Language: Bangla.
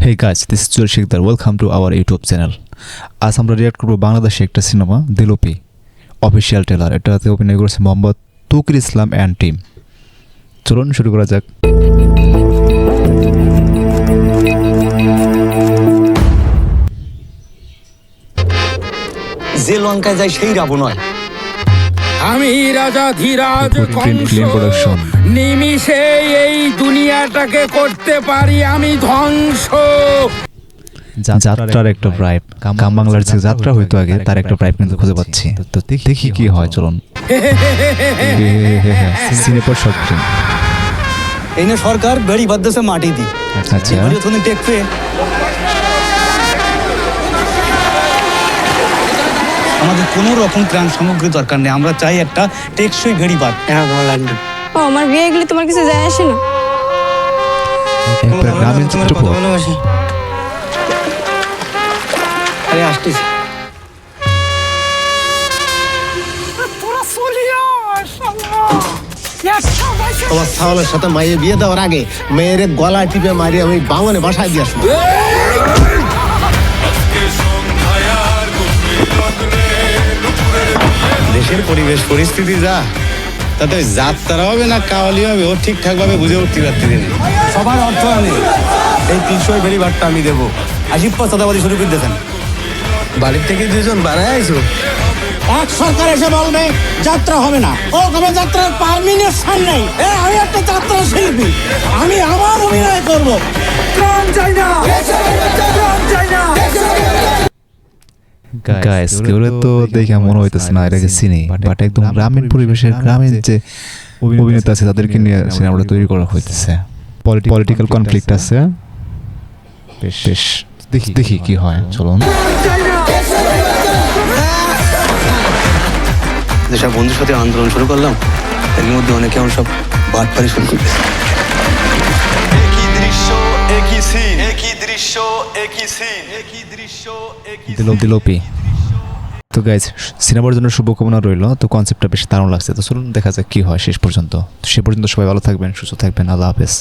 Hey guys, this is Jul Shekhar. Welcome to our YouTube channel. আজ আমরা রিয়াক্ট করব বাংলাদেশে একটা সিনেমা দিলোপি অফিসিয়াল ট্রেলার। এটাতে অভিনয় করেছে মোহাম্মদ তৌকির ইসলাম অ্যান্ড টিম। চলুন শুরু করা যাক। যে লঙ্কায় যায় সেই রাবণ নয়। আমি রাজা ধীরাজ কংস প্রোডাকশন নিমিষে এই দুনিয়াটাকে করতে পারি আমি ধ্বংস। যাত্রার একটা প্রাইপ কাম বাংলার যে যাত্রা হইতো আগে তার একটা প্রাইপ কিন্তু খুঁজে পাচ্ছি। তো দেখি কি হয়, চলুন। সিনেমার শর্ট ফিল্ম। এই না সরকার বেড়ি বাদ্দেছে মাটি দি। আচ্ছা তুমি দেখবে আমাদের কোনো রকম ত্রাণ সামগ্রী দরকার নেই, আমরা চাই একটা টেকসই বেড়ি বাদ। হ্যাঁ ভালো লাগবে। ও আমার বিয়ে গেলে তোমার কিছু যায় আসে না। একটা গ্রামীণ চিত্রপট। ভালোবাসি। আরে আসতেছি। তোমার ছাগলের সাথে মাইয়ে বিয়ে দেওয়ার আগে মেয়ের গলা টিপে মারি আমি বাঙনে বাসায় দিয়ে আসবো। দেশের পরিবেশ পরিস্থিতি যা তাতে যাত্রা হবে না কাওয়ালি হবে ও ঠিকঠাক ভাবে বুঝে উঠতে পারতে দিন। সবার অর্থ আমি এই 300 বেড়ি বাদটা আমি দেবো। 80 চাঁদাবাদি শুরু করে দিয়েছেন। বাড়ির থেকে দুজন বাড়ায় আইছো। এক সরকার এসে বলবে যাত্রা হবে না, ও কবে যাত্রার পারমিনেশন নেই। আমি একটা যাত্রা শিল্পী, আমি আবার অভিনয় করবো। গাইস কেউরে তো দেখে মনে হইতেছে না এটাকে চিনি, বাট একদম গ্রামীণ পরিবেশের গ্রামীণ যে অভিনেতা আছে তাদেরকে নিয়ে সিনেমাটা তৈরি করা হইতেছে। পলিটিক্যাল কনফ্লিক্ট আছে, বেশ দেখি কি হয়, চলুন। যেসব বন্ধুর সাথে আন্দোলন শুরু করলাম এর মধ্যে অনেকে আমার সব বাটপারি শুরু করতেছে। একই দৃশ্য একই সিন, একই দৃশ্য একই সিন, একই দৃশ্য একই দিলোপি। তো গাইজ সিনেমার জন্য শুভকামনা রইল। তো কনসেপ্টটা বেশ দারুণ লাগছে। তো চলুন দেখা যাক কি হয় শেষ পর্যন্ত। তো সে পর্যন্ত সবাই ভালো থাকবেন, সুস্থ থাকবেন। আল্লাহ হাফেজ।